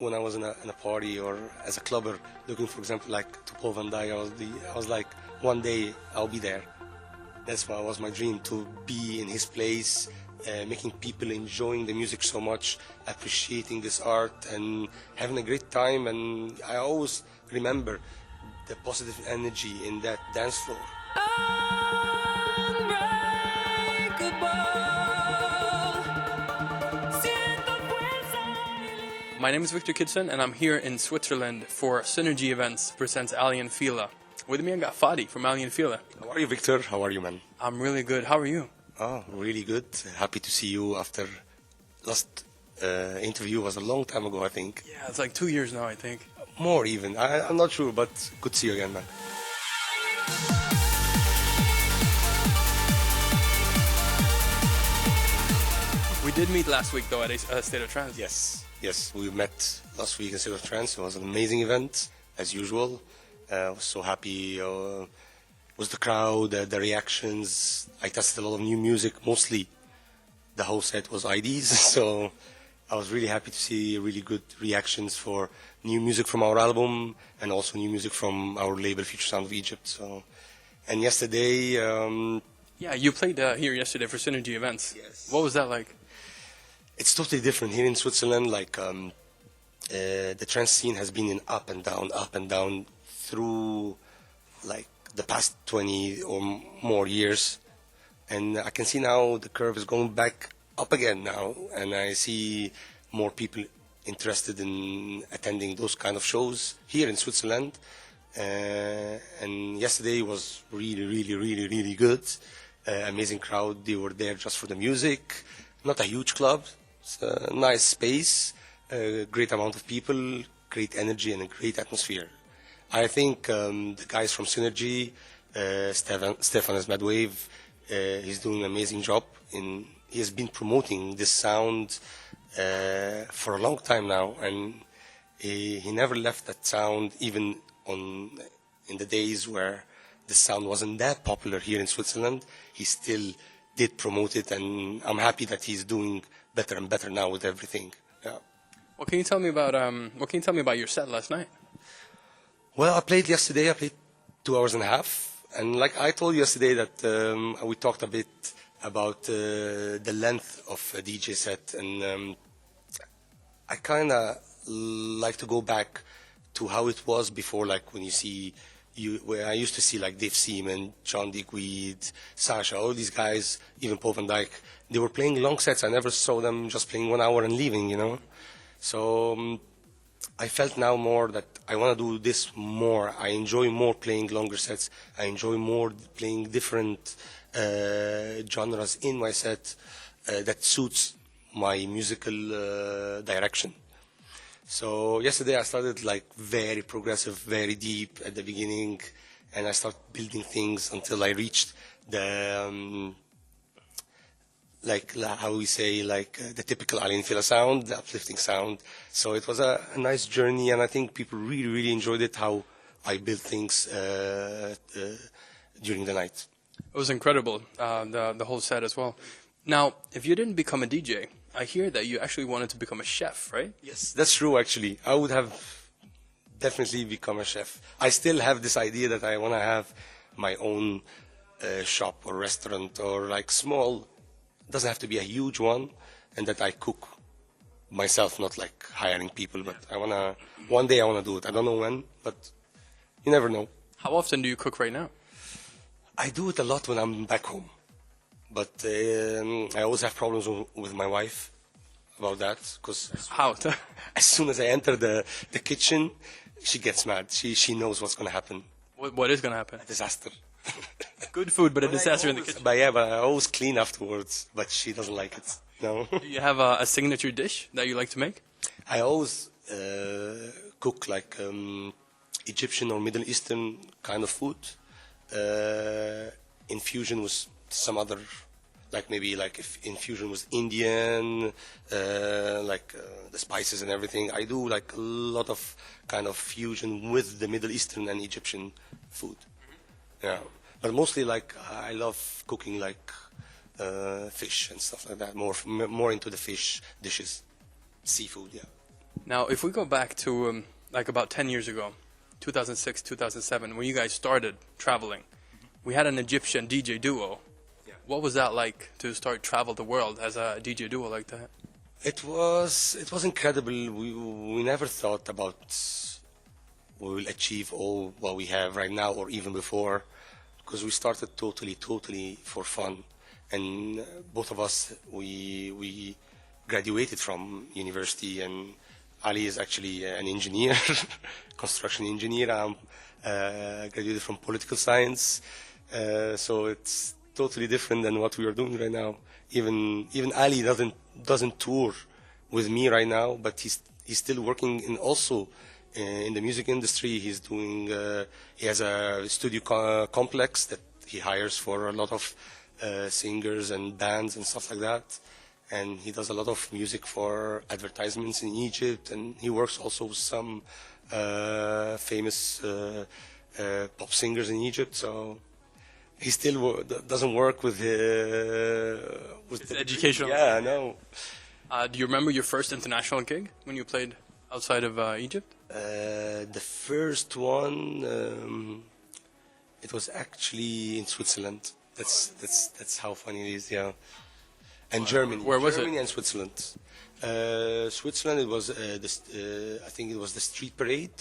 When I was in a party or as a clubber looking, for example, like to Paul Van Dyke, I was like, one day I'll be there. That's what was my dream, to be in his place, making people enjoying the music so much, appreciating this art and having a great time. And I always remember the positive energy in that dance floor. My name is Victor Kidson, and I'm here in Switzerland for Synergy Events presents Aly Fila. With me, I got Fadi from Aly Fila. How are you, Victor? How are you, man? I'm really good. How are you? Oh, really good. Happy to see you after last interview was a long time ago, I think. Yeah, it's like 2 years now, I think. More even. I'm not sure, but good to see you again, man. We did meet last week, though, at a State of Trance. Yes, we met last week in State of Trance. It was an amazing event, as usual. I was so happy with the crowd, the reactions. I tested a lot of new music, mostly the whole set was IDs, so I was really happy to see really good reactions for new music from our album and also new music from our label, Future Sound of Egypt. So, and yesterday... yeah, you played here yesterday for Synergy Events. Yes. What was that like? It's totally different here in Switzerland. Like the trance scene has been in up and down through like the past 20 or more years, and I can see now the curve is going back up again now, and I see more people interested in attending those kind of shows here in Switzerland. And yesterday was really good. Amazing crowd. They were there just for the music. Not a huge club. It's a nice space, a great amount of people, great energy, and a great atmosphere. I think the guys from Synergy, Stefan Medwave, he's doing an amazing job. He has been promoting this sound for a long time now, and he never left that sound, even in the days where the sound wasn't that popular here in Switzerland. He still did promote it, and I'm happy that he's doing better and better now with everything. Yeah. What can you tell me about your set last night? Well, I played yesterday. I played 2 hours and a half, and like I told you yesterday that we talked a bit about the length of a DJ set, and I kind of like to go back to how it was before, like when you see. Where I used to see like Dave Seaman, John Digweed, Sasha, all these guys, even Paul Van Dyke, they were playing long sets. I never saw them just playing 1 hour and leaving, you know. So I felt now more that I want to do this more. I enjoy more playing longer sets. I enjoy more playing different genres in my set that suits my musical direction. So yesterday I started like very progressive, very deep at the beginning, and I started building things until I reached the how we say, the typical Aly Fila sound, the uplifting sound. So it was a nice journey, and I think people really enjoyed it, how I built things during the night. It was incredible, the whole set as well. Now, if you didn't become a DJ, I hear that you actually wanted to become a chef, right? Yes, that's true, actually. I would have definitely become a chef. I still have this idea that I want to have my own shop or restaurant, or like small, doesn't have to be a huge one, and that I cook myself, not like hiring people, but one day I want to do it. I don't know when, but you never know. How often do you cook right now? I do it a lot when I'm back home. But I always have problems with my wife about that, because as soon as I enter the kitchen, she gets mad. She knows what's going to happen. What is going to happen? A disaster. Good food, but a disaster in the kitchen. But I always clean afterwards, but she doesn't like it. No. Do you have a signature dish that you like to make? I always cook like Egyptian or Middle Eastern kind of food, infusion with some other, like maybe like if infusion was Indian, the spices and everything. I do like a lot of kind of fusion with the Middle Eastern and Egyptian food. Yeah, but mostly like I love cooking like fish and stuff like that. More into the fish dishes, seafood. Yeah. Now, if we go back to like about 10 years ago, 2006, 2007, when you guys started traveling, we had an Egyptian DJ duo. Yeah. What was that like to start travel the world as a DJ duo like that? It was incredible. We never thought about we will achieve all what we have right now or even before, because we started totally for fun, and both of us we graduated from university, and Ali is actually an engineer, construction engineer. I'm graduated from political science, so it's totally different than what we are doing right now. Even Ali doesn't tour with me right now, but he's still working in the music industry. He has a studio complex that he hires for a lot of singers and bands and stuff like that. And he does a lot of music for advertisements in Egypt, and he works also with some famous pop singers in Egypt. So he still doesn't work with It's educational. Yeah, no. Do you remember your first international gig when you played outside of Egypt? The first one, it was actually in Switzerland. That's how funny it is, yeah. And Germany. Where was it? Germany and Switzerland. Switzerland, it was I think it was the street parade.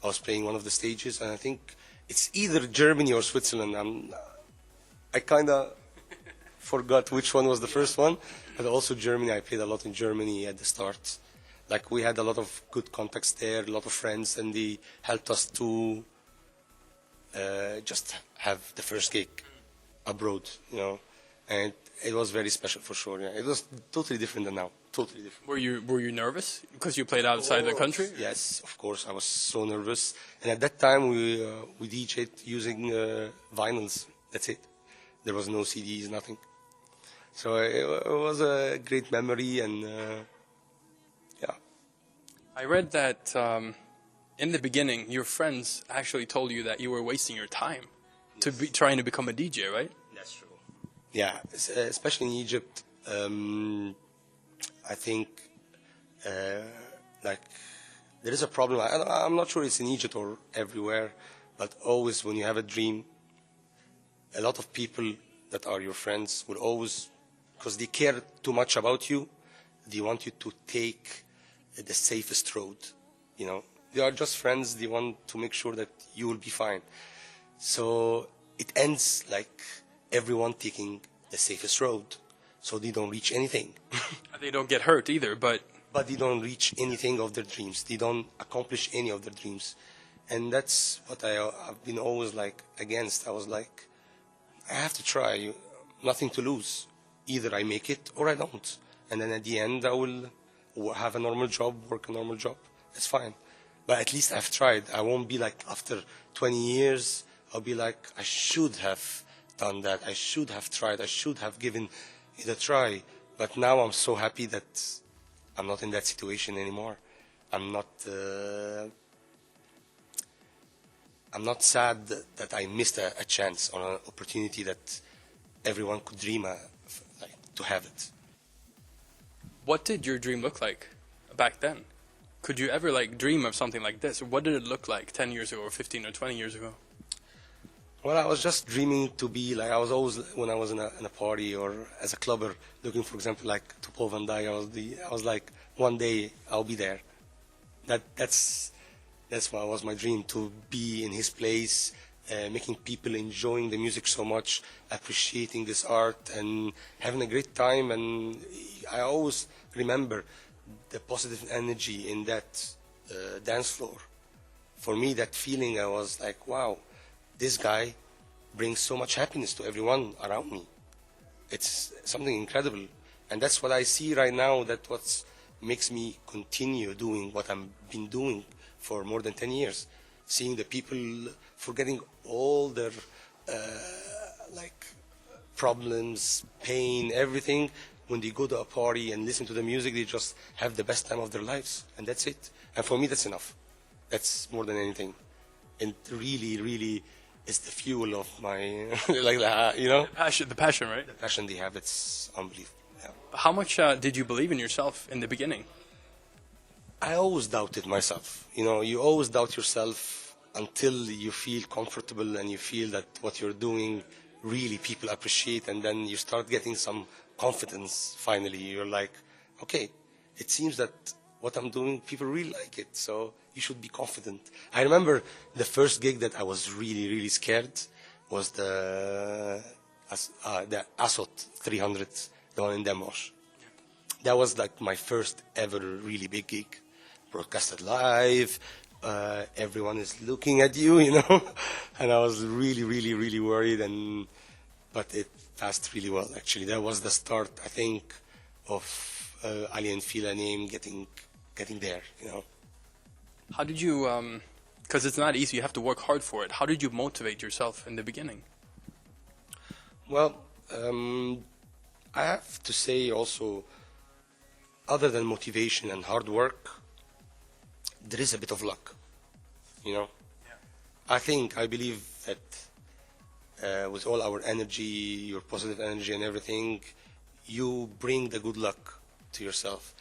I was playing one of the stages, and I think it's either Germany or Switzerland. I kind of forgot which one was the first one, but also Germany. I played a lot in Germany at the start. Like, we had a lot of good contacts there, a lot of friends, and they helped us to just have the first gig abroad, you know. And it was very special for sure. Yeah, it was totally different than now. Totally different. Were you nervous because you played outside the country? Yes, of course. I was so nervous. And at that time, we DJ'd using vinyls. That's it. There was no CDs, nothing. So it was a great memory, and yeah. I read that in the beginning, your friends actually told you that you were wasting your time to be trying to become a DJ, right? That's true. Yeah, especially in Egypt. I think like there is a problem. I'm not sure it's in Egypt or everywhere, but always when you have a dream, a lot of people that are your friends will always, because they care too much about you, they want you to take the safest road. You know, they are just friends. They want to make sure that you will be fine. So it ends like everyone taking the safest road, so they don't reach anything. They don't get hurt either, but they don't reach anything of their dreams. They don't accomplish any of their dreams. And that's what I've been always like against. I was like, I have to try. Nothing to lose. Either I make it or I don't. And then at the end, I will have a normal job, work a normal job. That's fine. But at least I've tried. I won't be like, after 20 years, I'll be like, I should have done that. I should have tried. I should have given it a try. But now I'm so happy that I'm not in that situation anymore. I'm not sad that I missed a chance or an opportunity that everyone could dream like to have it. What did your dream look like back then? Could you ever like dream of something like this? What did it look like 10 years ago or 15 or 20 years ago? Well, I was just dreaming to be like, I was always, when I was in a party or as a clubber, looking, for example, like to Paul Van Dyke, I was like, one day I'll be there. That's what was my dream, to be in his place, making people enjoying the music so much, appreciating this art and having a great time. And I always remember the positive energy in that dance floor. For me, that feeling, I was like, wow, this guy brings so much happiness to everyone around me. It's something incredible. And that's what I see right now, that what makes me continue doing what I've been doing for more than 10 years. Seeing the people forgetting all their like problems, pain, everything. When they go to a party and listen to the music, they just have the best time of their lives. And that's it. And for me, that's enough. That's more than anything. And really, really, it's the fuel of my, like that, you know? The passion, right? The passion they have, it's unbelievable. Yeah. How much did you believe in yourself in the beginning? I always doubted myself. You know, you always doubt yourself until you feel comfortable and you feel that what you're doing really people appreciate, and then you start getting some confidence finally. You're like, okay, it seems that what I'm doing, people really like it, so you should be confident. I remember the first gig that I was really, really scared was the Asot 300, the one in Demos. That was like my first ever really big gig, broadcasted live. Everyone is looking at you, you know, and I was really, really, really worried. But it passed really well. Actually, that was the start, I think, of Aly Fila name getting there, you know. How did you? Because it's not easy. You have to work hard for it. How did you motivate yourself in the beginning? Well, I have to say also, other than motivation and hard work, there is a bit of luck, you know. Yeah. I believe that with all our energy, your positive energy and everything, you bring the good luck to yourself.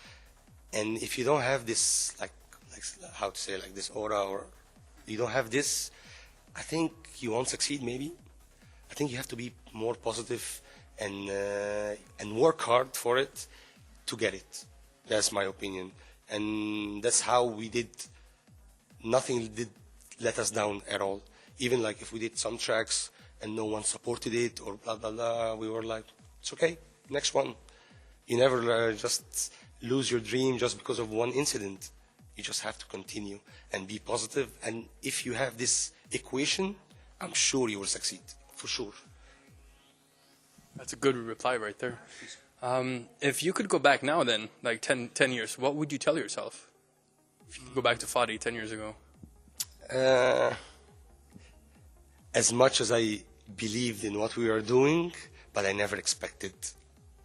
And if you don't have this, like how to say, like this aura, or you don't have this, I think you won't succeed maybe. I think you have to be more positive and work hard for it to get it. That's my opinion. And that's how we did. Nothing did let us down at all. Even like if we did some tracks and no one supported it or blah, blah, blah, we were like, it's okay, next one. You never just lose your dream just because of one incident. You just have to continue and be positive. And if you have this equation, I'm sure you will succeed, for sure. That's a good reply right there. If you could go back now then, like 10 years, what would you tell yourself? If you could go back to Fadi 10 years ago. As much as I believed in what we were doing, but I never expected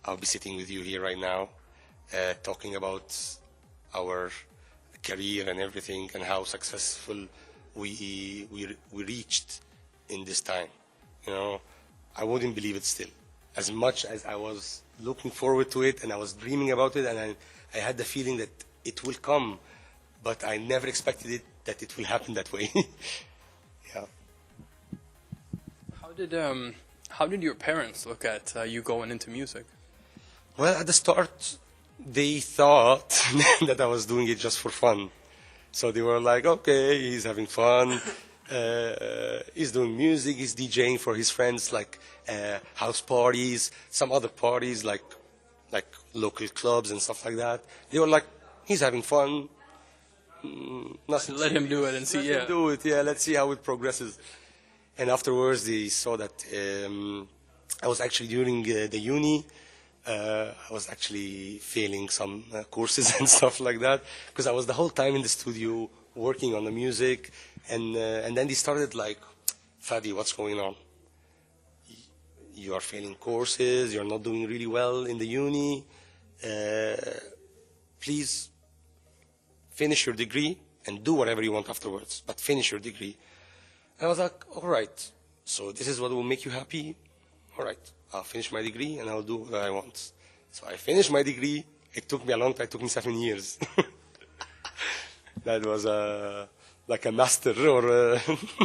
I'll be sitting with you here right now, talking about our career and everything and how successful we reached in this time. You know, I wouldn't believe it still. As much as I was looking forward to it and I was dreaming about it, and I had the feeling that it will come, but I never expected it that it will happen that way. Yeah. How did your parents look at you going into music? Well, at the start, they thought that I was doing it just for fun. So they were like, okay, he's having fun. He's doing music, he's DJing for his friends, like house parties, some other parties, like local clubs and stuff like that. They were like, he's having fun. Nothing. Let him do it and see. Let him do it. Yeah, let's see how it progresses. And afterwards, they saw that I was actually during the uni. I was actually failing some courses and stuff like that because I was the whole time in the studio working on the music, and then they started like, Fadi, what's going on? You are failing courses. You're not doing really well in the uni. Please finish your degree and do whatever you want afterwards, but finish your degree. And I was like, all right. So this is what will make you happy. All right. I'll finish my degree and I'll do what I want. So I finished my degree. It took me a long time. It took me 7 years. That was like a master, or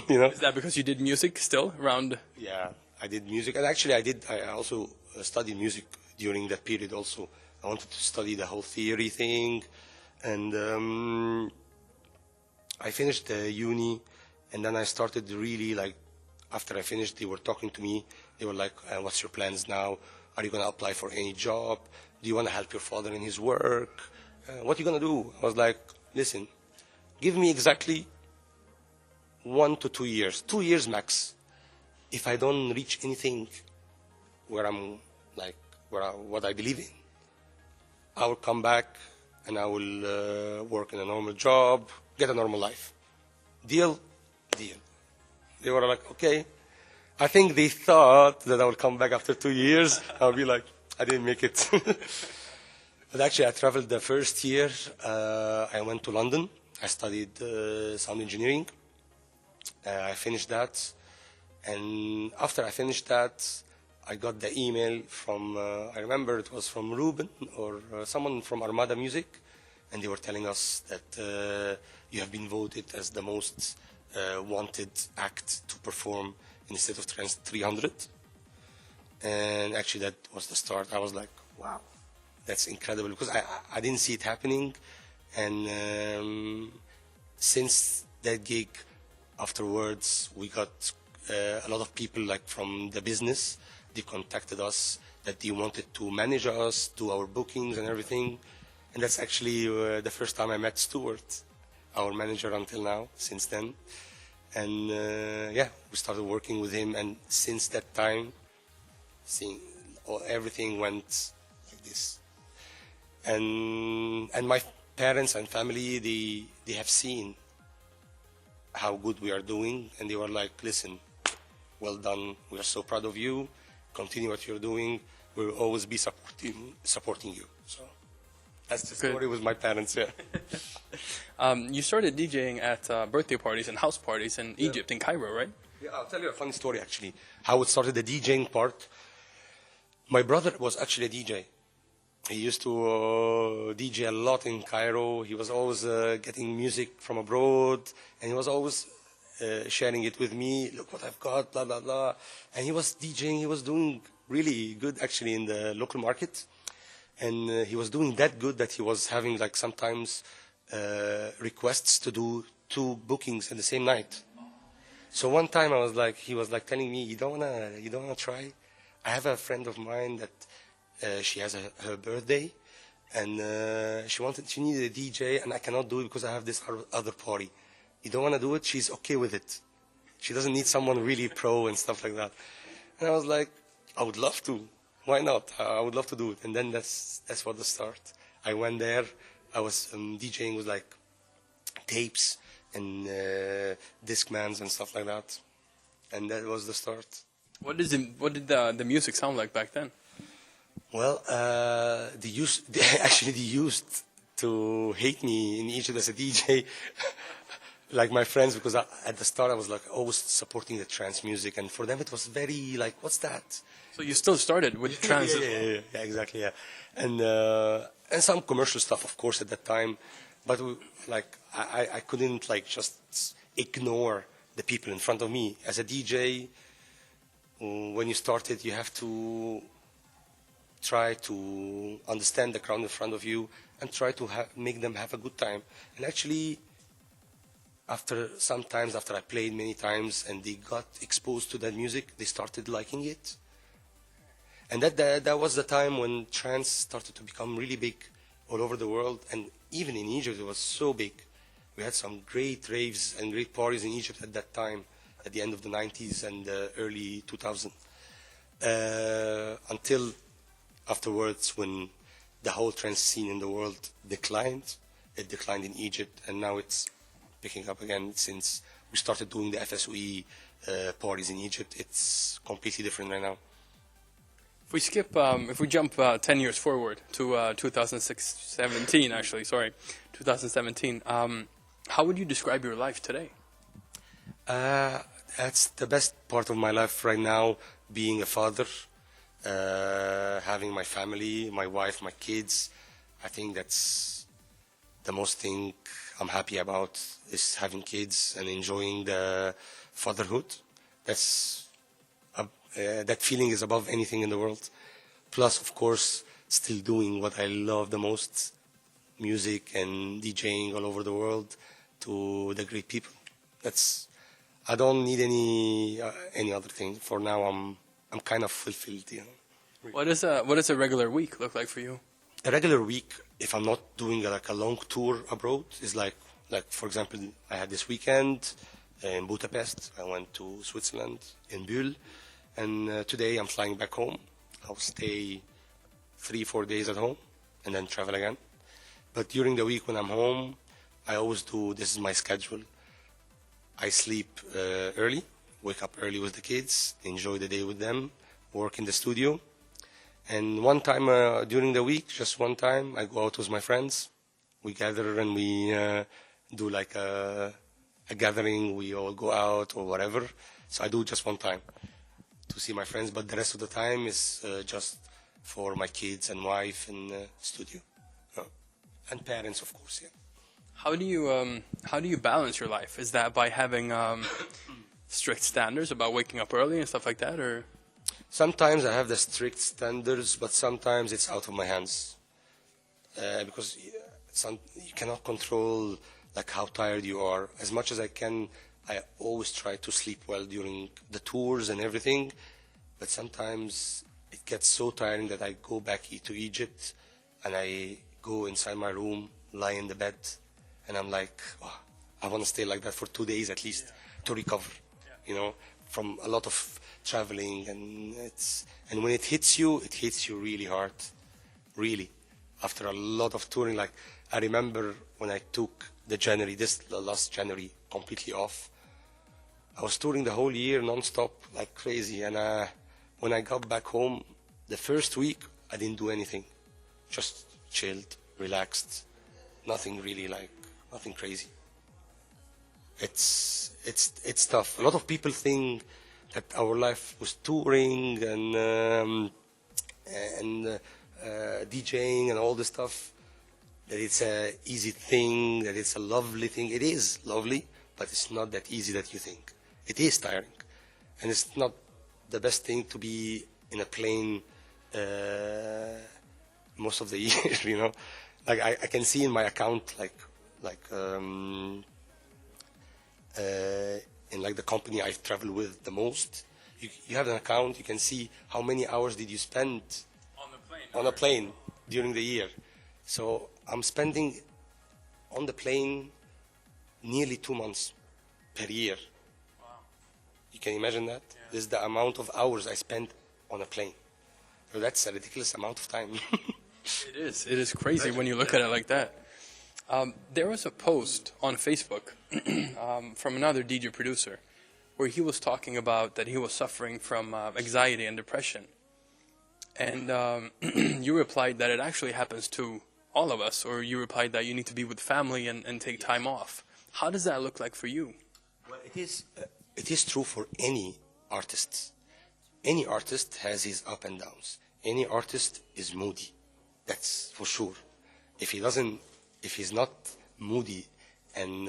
you know. Is that because you did music still around? Yeah, I did music, and actually I also studied music during that period. Also, I wanted to study the whole theory thing, and I finished the uni, and then I started really like. After I finished, they were talking to me. They were like, what's your plans now? Are you going to apply for any job? Do you want to help your father in his work? What are you going to do? I was like, listen, give me exactly 1 to 2 years, 2 years max. If I don't reach anything where I'm like, what I believe in, I will come back and I will work in a normal job, get a normal life. Deal? Deal. They were like, okay. I think they thought that I would come back after 2 years. I'll be like, I didn't make it. But actually, I traveled the first year. I went to London. I studied sound engineering. I finished that. And after I finished that, I got the email from, I remember it was from Ruben or someone from Armada Music. and they were telling us that you have been voted as the most wanted act to perform in the state of trance 300. And actually that was the start. I was like, wow, that's incredible, because I didn't see it happening. And since that gig, afterwards, we got a lot of people like from the business. They contacted us that they wanted to manage us, do our bookings and everything. And that's actually the first time I met Stuart, our manager until now, since then. And yeah, we started working with him. And since that time, everything went like this. And my parents and family, they have seen how good we are doing, and they were like, listen, well done, we are so proud of you, continue what you're doing, we'll always be supporting you. So that's the story with my parents. Yeah. You started DJing at birthday parties and house parties in Egypt, in Cairo, right? Yeah, I'll tell you a funny story actually, how it started, the DJing part. My brother was actually a DJ. He used to DJ a lot in Cairo. He was always getting music from abroad, and he was always sharing it with me. Look what I've got, blah, blah, blah. And he was DJing. He was doing really good, actually, in the local market. And he was doing that good that he was having, like, sometimes requests to do 2 bookings in the same night. So one time he was like telling me, you don't wanna try? I have a friend of mine that she has her birthday, and she needed a DJ, and I cannot do it because I have this other party. You don't want to do it? She's okay with it. She doesn't need someone really pro and stuff like that. And I was like, I would love to. Why not? I would love to do it. And then that's what the start. I went there. I was DJing with like tapes and Discmans and stuff like that. And that was the start. What did the music sound like back then? Well, they used to hate me in Egypt as a DJ, like my friends, because at the start I was like always supporting the trance music, and for them it was very like, what's that? So you still started with trance? Yeah, exactly, yeah, and some commercial stuff, of course, at that time, but I couldn't like just ignore the people in front of me. As a DJ, when you started, you have to try to understand the crowd in front of you and try to make them have a good time. And actually, after I played many times and they got exposed to that music, they started liking it. And that was the time when trance started to become really big all over the world. And even in Egypt, it was so big. We had some great raves and great parties in Egypt at that time, at the end of the 90s and early 2000s. Until afterwards, when the whole trance scene in the world declined, it declined in Egypt, and now it's picking up again since we started doing the FSOE parties in Egypt. It's completely different right now. If we jump 10 years forward to 2017, actually, 2017, how would you describe your life today? That's the best part of my life right now, being a father. Having my family, my wife, my kids. I think that's the most thing I'm happy about, is having kids and enjoying the fatherhood. That feeling is above anything in the world. Plus, of course, still doing what I love the most, music and DJing all over the world to the great people. I don't need any other thing. For now, I'm kind of fulfilled, you know. What does a regular week look like for you? A regular week, if I'm not doing like a long tour abroad, is like for example, I had this weekend in Budapest. I went to Switzerland, in Bulle, and today I'm flying back home. I'll stay 3-4 days at home and then travel again. But during the week when I'm home, I always this is my schedule. I sleep early, wake up early with the kids, enjoy the day with them, work in the studio. And one time during the week, just one time, I go out with my friends. We gather and we do like a gathering. We all go out or whatever. So I do just one time to see my friends, but the rest of the time is just for my kids and wife and studio. And parents, of course, yeah. How do you balance your life? Is that by having strict standards about waking up early and stuff like that, or? Sometimes I have the strict standards, but sometimes it's out of my hands. Because you cannot control like how tired you are. As much as I can, I always try to sleep well during the tours and everything. But sometimes it gets so tiring that I go back to Egypt and I go inside my room, lie in the bed, and I'm like, oh, I want to stay like that for 2 days at least to recover, from a lot of traveling. And when it hits you really hard, really. After a lot of touring, like I remember when I took the last January completely off, I was touring the whole year non-stop like crazy. And when I got back home, the first week, I didn't do anything. Just chilled, relaxed, nothing really nothing crazy. It's tough. A lot of people think that our life was touring and DJing and all this stuff, that it's a easy thing, that it's a lovely thing. It is lovely, but it's not that easy that you think. It is tiring, and it's not the best thing to be in a plane most of the year. Like I can see in my account, in like the company I travel with the most. You have an account. You can see how many hours did you spend on a plane during the year. So I'm spending on the plane nearly 2 months per year. Wow. You can imagine that? Yeah. This is the amount of hours I spend on a plane. So that's a ridiculous amount of time. It is. It is crazy when you look at it like that. There was a post on Facebook from another DJ producer where he was talking about that he was suffering from anxiety and depression. And you replied that it actually happens to all of us, or you replied that you need to be with family and take time off. How does that look like for you? Well, it is true for any artist. Any artist has his up and downs. Any artist is moody. That's for sure. If he's not moody and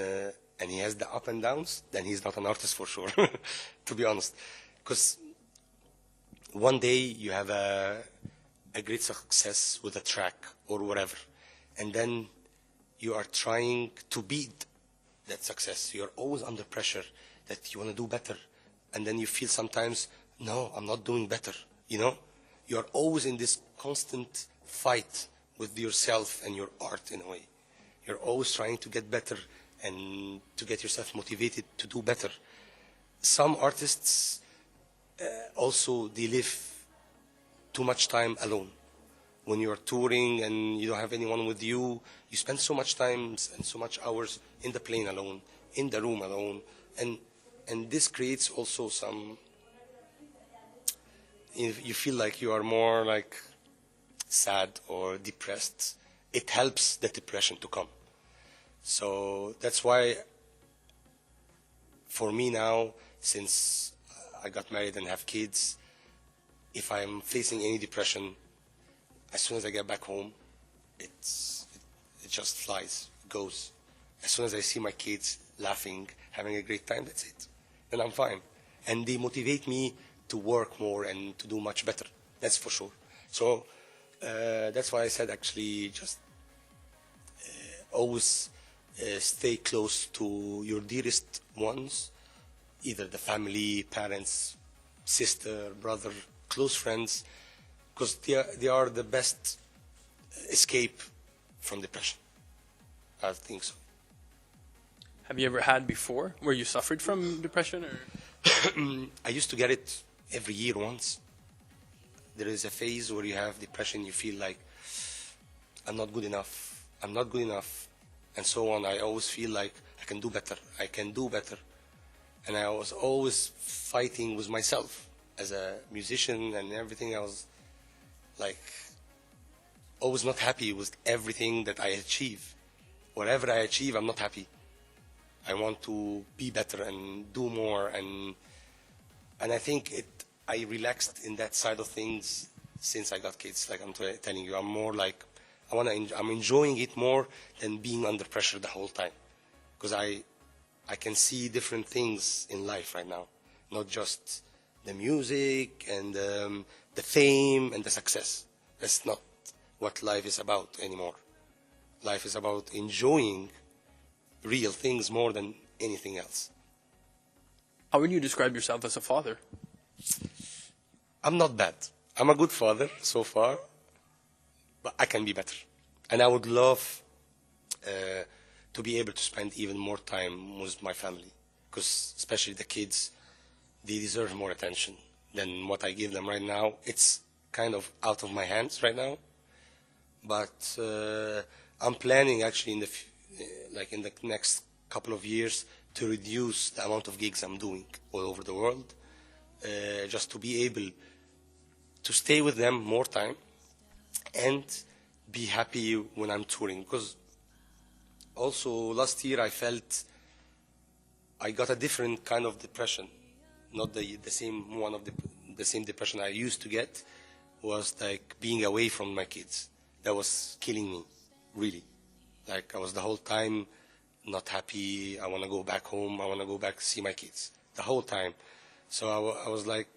he has the up and downs, then he's not an artist for sure, to be honest. Because one day you have a great success with a track or whatever, and then you are trying to beat that success. You're always under pressure that you want to do better, and then you feel sometimes, no, I'm not doing better. You're always in this constant fight with yourself and your art in a way. You're always trying to get better and to get yourself motivated to do better. Some artists also, they live too much time alone. When you're touring and you don't have anyone with you, you spend so much time and so much hours in the plane alone, in the room alone, and this creates also some. You feel like you are more like sad or depressed. It helps the depression to come. So that's why, for me now, since I got married and have kids, if I'm facing any depression, as soon as I get back home, it just flies, it goes. As soon as I see my kids laughing, having a great time, that's it. Then I'm fine. And they motivate me to work more and to do much better. That's for sure. So that's why I said actually just always stay close to your dearest ones, either the family, parents, sister, brother, close friends, because they are the best escape from depression. I think so. Have you ever had before where you suffered from depression? Or? I used to get it every year once. There is a phase where you have depression, you feel like, I'm not good enough, and so on. I always feel like I can do better. And I was always fighting with myself as a musician and everything. I was like, always not happy with everything that I achieve. Whatever I achieve, I'm not happy. I want to be better and do more, and I think I relaxed in that side of things since I got kids. Like I'm telling you, I'm more like I'm enjoying it more than being under pressure the whole time, because I can see different things in life right now, not just the music and the fame and the success. That's not what life is about anymore. Life is about enjoying real things more than anything else. How would you describe yourself as a father? I'm not bad. I'm a good father so far, but I can be better. And I would love to be able to spend even more time with my family, because especially the kids, they deserve more attention than what I give them right now. It's kind of out of my hands right now, but I'm planning actually in the next couple of years to reduce the amount of gigs I'm doing all over the world, just to be able to stay with them more time and be happy when I'm touring. Because also last year I felt I got a different kind of depression, not the same one of the same depression I used to get. Was like being away from my kids. That was killing me, really. Like I was the whole time not happy. I want to go back home. I want to go back to see my kids the whole time. So I was like,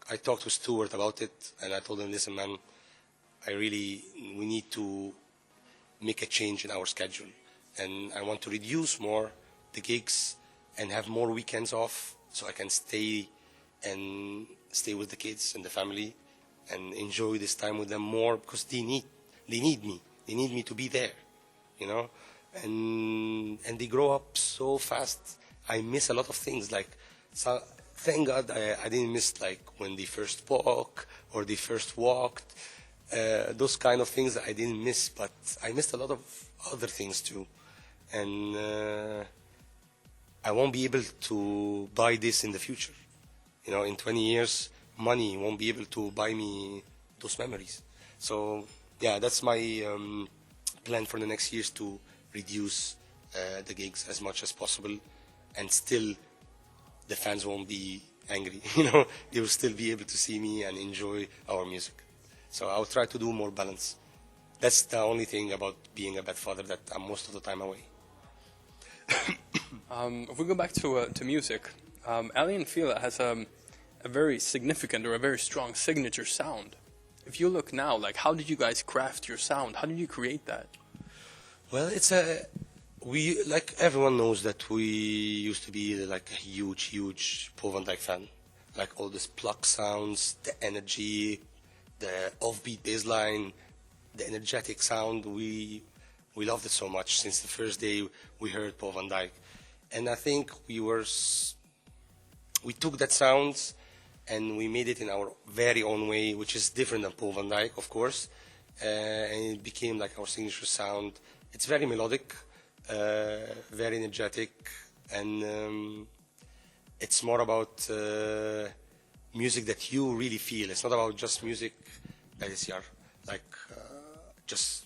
I talked to Stuart about it, and I told him, listen, man, we need to make a change in our schedule. And I want to reduce more the gigs and have more weekends off so I can stay with the kids and the family and enjoy this time with them more, because they need me. They need me to be there, you know? And they grow up so fast. I miss a lot of things. Like, so thank God I didn't miss like when they first walk or they first walked. Those kind of things I didn't miss, but I missed a lot of other things too. And I won't be able to buy this in the future. You know, in 20 years, money won't be able to buy me those memories. So yeah, that's my plan for the next years, to reduce the gigs as much as possible, and still the fans won't be angry. You know, they will still be able to see me and enjoy our music. So I'll try to do more balance. That's the only thing about being a bad father, that I'm most of the time away. If we go back to music, Aly Fila has a very significant or a very strong signature sound. If you look now, like, how did you guys craft your sound? How did you create that? Well, we, like everyone knows, that we used to be like a huge Paul van Dyk fan. Like all these pluck sounds, the energy, the offbeat bass line, the energetic sound. We loved it so much since the first day we heard Paul van Dyk. And I think we took that sounds and we made it in our very own way, which is different than Paul van Dyk, of course. And it became like our signature sound. It's very melodic, very energetic, and it's more about music that you really feel. It's not about just music that is just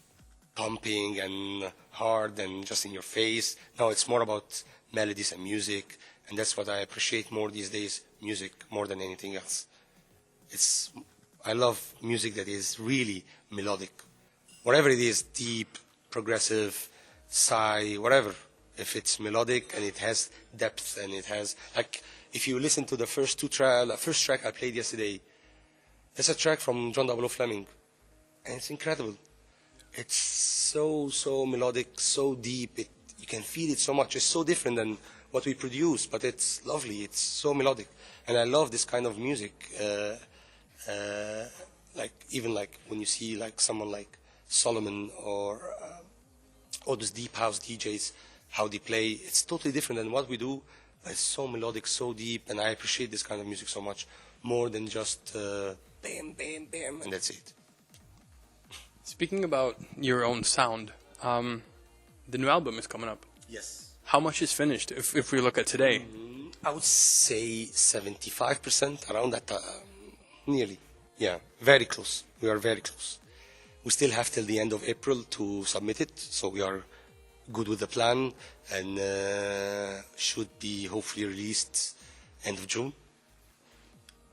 pumping and hard and just in your face. No, it's more about melodies and music, and that's what I appreciate more these days, music more than anything else. I love music that is really melodic. Whatever it is, deep, progressive, sigh, whatever. If it's melodic and it has depth and it has, like, if you listen to the first track I played yesterday, it's a track from John W. Fleming, and it's incredible. It's so melodic, so deep. You can feel it so much. It's so different than what we produce, but it's lovely. It's so melodic, and I love this kind of music. Like even like when you see like someone like Solomon or all those deep house DJs, how they play, it's totally different than what we do. But it's so melodic, so deep, and I appreciate this kind of music so much more than just bam, bam, bam, and that's it. Speaking about your own sound, the new album is coming up. Yes. How much is finished if we look at today? I would say 75%, around that, nearly. Yeah, very close. We are very close. We still have till the end of April to submit it, so we are good with the plan, and should be hopefully released end of June.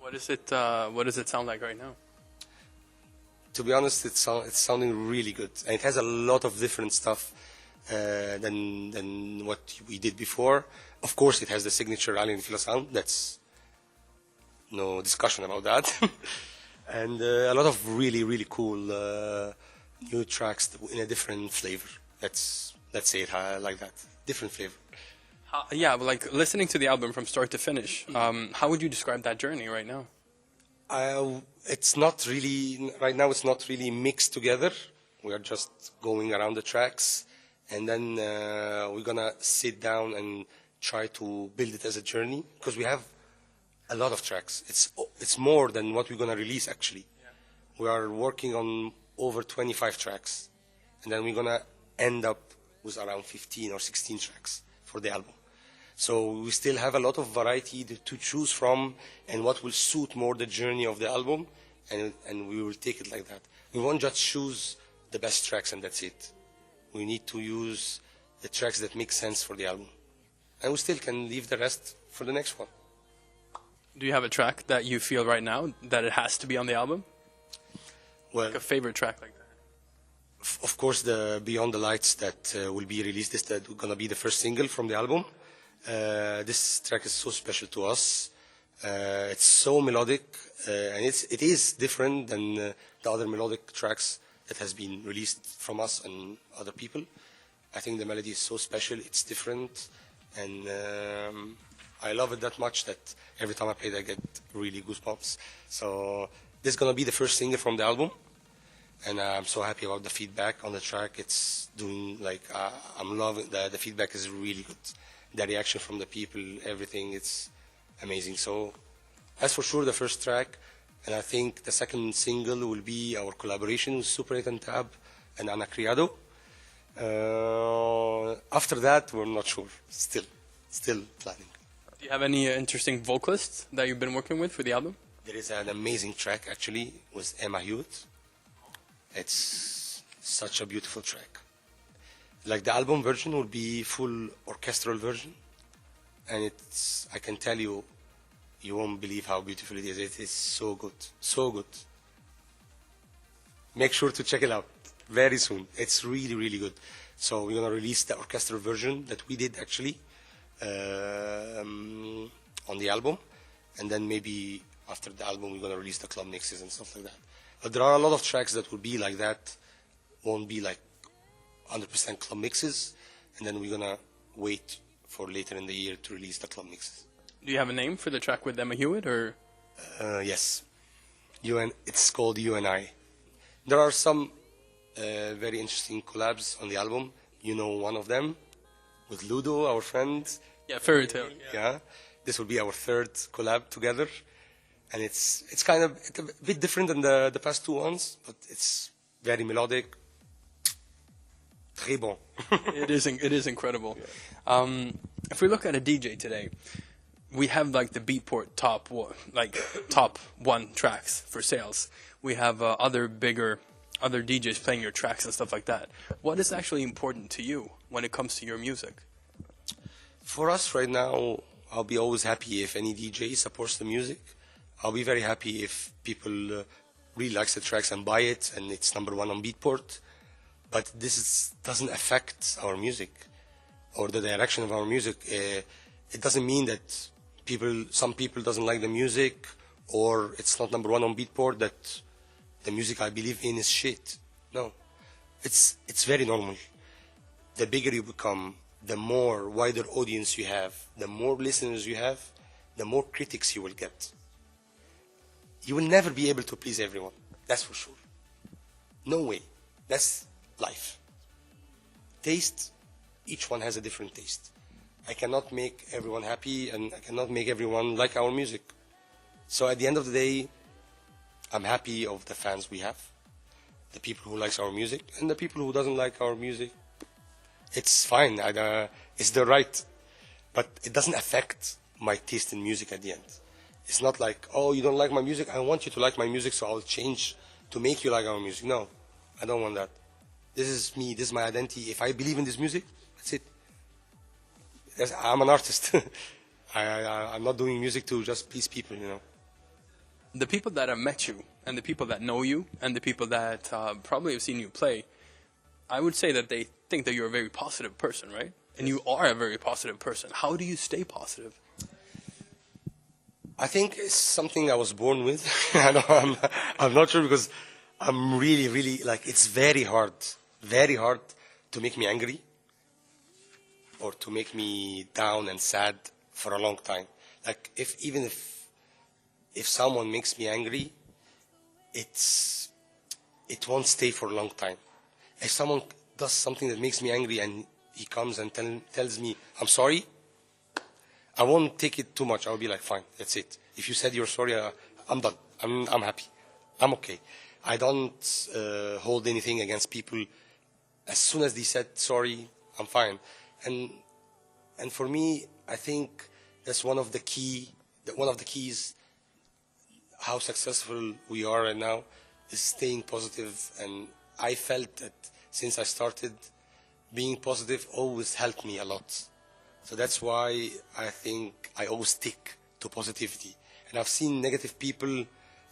What does it sound like right now? to be honest, it's sounding really good, and it has a lot of different stuff than what we did before. Of course, it has the signature Aly Fila sound. That's no discussion about that. And a lot of really, really cool new tracks in a different flavor. Let's say it like that. Different flavor. Yeah, but like listening to the album from start to finish, how would you describe that journey right now? It's not really, right now it's not really mixed together. We are just going around the tracks, and then we're gonna sit down and try to build it as a journey, because we have a lot of tracks. It's more than what we're gonna release actually. Yeah. We are working on over 25 tracks, and then we're gonna end up with around 15 or 16 tracks for the album. So we still have a lot of variety to choose from, and what will suit more the journey of the album, and we will take it like that. We won't just choose the best tracks and that's it. We need to use the tracks that make sense for the album. And we still can leave the rest for the next one. Do you have a track that you feel right now that it has to be on the album? Well, like a favorite track like that? Of course, the Beyond the Lights that will be released, this is going to be the first single from the album. This track is so special to us. It's so melodic, and it is different than the other melodic tracks that has been released from us and other people. I think the melody is so special, it's different, and I love it that much that every time I play it I get really goosebumps. So this is going to be the first single from the album, and I'm so happy about the feedback on the track. It's doing like, I'm loving the feedback is really good. The reaction from the people, everything, it's amazing. So that's for sure the first track, and I think the second single will be our collaboration with Super 8 and Tab and Ana Criado. After that, we're not sure. Still planning. Do you have any interesting vocalists that you've been working with for the album? There is an amazing track actually with Emma Hewitt. It's such a beautiful track. Like the album version will be full orchestral version, and I can tell you, you won't believe how beautiful it is. It is so good, so good. Make sure to check it out very soon. It's really, really good. So we're gonna release the orchestral version that we did actually on the album, and then maybe after the album we're gonna release the club mixes and stuff like that. But there are a lot of tracks that will be like that, won't be like 100% club mixes, and then we're gonna wait for later in the year to release the club mixes. Do you have a name for the track with Emma Hewitt, or? Yes, it's called You and I. There are some very interesting collabs on the album. You know one of them, with Ludo, our friend. Yeah, Fairy Tale. Yeah, this will be our third collab together, and it's a bit different than the past two ones, but it's very melodic. Très bon. It is incredible. Yeah. If we look at a DJ today, we have like the Beatport top one tracks for sales. We have other DJs playing your tracks and stuff like that. What is actually important to you when it comes to your music? For us right now, I'll be always happy if any DJ supports the music. I'll be very happy if people really likes the tracks and buy it, and it's number one on Beatport. But this doesn't affect our music or the direction of our music. It doesn't mean that some people doesn't like the music, or it's not number one on Beatport, that the music I believe in is shit. No, it's very normal. The bigger you become, the more wider audience you have, the more listeners you have, the more critics you will get. You will never be able to please everyone. That's for sure. No way. That's life. Taste, each one has a different taste. I cannot make everyone happy, and I cannot make everyone like our music. So at the end of the day, I'm happy of the fans we have, the people who likes our music, and the people who doesn't like our music. It's fine. It's their right, but it doesn't affect my taste in music at the end. It's not like, oh, you don't like my music, I want you to like my music, so I'll change to make you like our music. No, I don't want that. This is me, this is my identity. If I believe in this music, that's it. I'm an artist. I'm not doing music to just please people, you know. the people that have met you, and the people that know you, and the people that probably have seen you play, I would say that they think that you're a very positive person, right? And you are a very positive person. How do you stay positive? I think it's something I was born with. I know, I'm not sure because I'm really, really, like, it's very hard to make me angry or to make me down and sad for a long time. Like, even if someone makes me angry, it won't stay for a long time. If someone does something that makes me angry and he comes and tells me, I'm sorry, I won't take it too much. I'll be like, fine, that's it. If you said you're sorry, I'm done. I'm happy. I'm okay. I don't hold anything against people. As soon as they said sorry, I'm fine. And for me, I think that's one of the keys how successful we are right now is staying positive. And I felt that since I started, being positive always helped me a lot. So that's why I think I always stick to positivity. And I've seen negative people.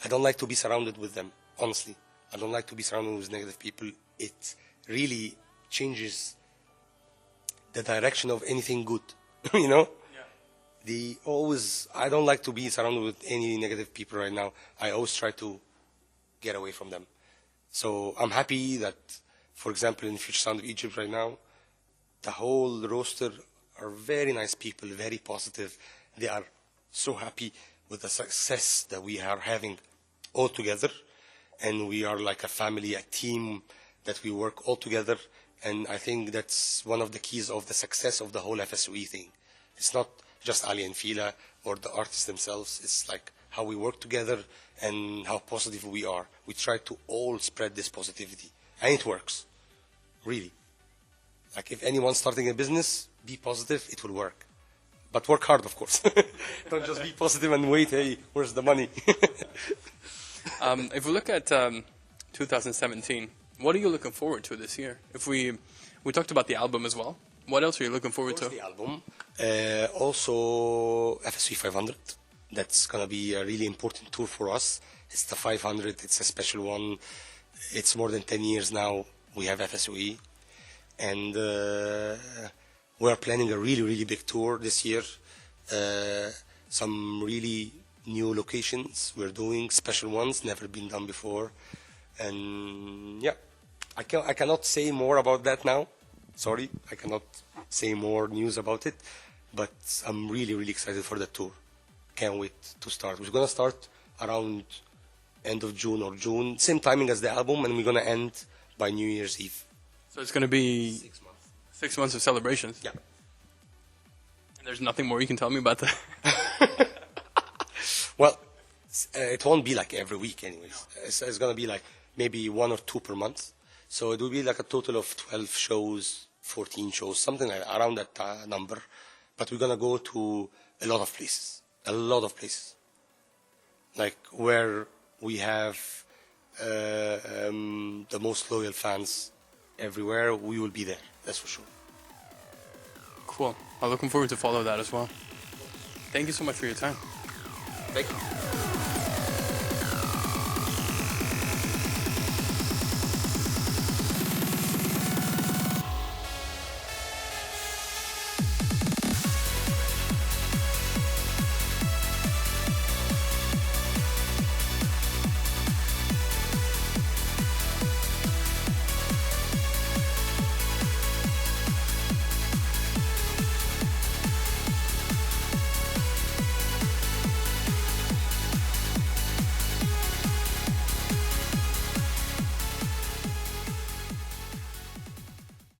I don't like to be surrounded with them, honestly. I don't like to be surrounded with negative people. It really changes the direction of anything good, you know? I don't like to be surrounded with any negative people right now. I always try to get away from them. So I'm happy that, for example, in Future Sound of Egypt right now, the whole roster are very nice people, very positive. They are so happy with the success that we are having all together. And we are like a family, a team that we work all together. And I think that's one of the keys of the success of the whole FSOE thing. It's not just Aly and Fila or the artists themselves. It's like how we work together and how positive we are. We try to all spread this positivity. And it works, really. Like if anyone's starting a business, be positive, it will work. But work hard, of course. Don't just be positive and wait, hey, where's the money? If we look at 2017, what are you looking forward to this year? If we talked about the album as well. What else are you looking forward to? The album. Also, FSOE 500. That's going to be a really important tour for us. It's the 500. It's a special one. It's more than 10 years now we have FSOE. And we're planning a really, really big tour this year. Some really new locations we're doing, special ones, never been done before. And yeah, I cannot say more about that now. Sorry, I cannot say more news about it. But I'm really, really excited for the tour. Can't wait to start. We're going to start around end of June or June, same timing as the album, and we're going to end by New Year's Eve. So it's going to be 6 months. 6 months of celebrations? Yeah. And there's nothing more you can tell me about that? Well, it won't be like every week anyways. It's going to be like maybe 1 or 2 per month. So it will be like a total of 12 shows, 14 shows, something like around that number. But we're going to go to a lot of places. Like where we have the most loyal fans everywhere, we will be there, that's for sure. Cool. I'm looking forward to follow that as well. Thank you so much for your time. Thank you.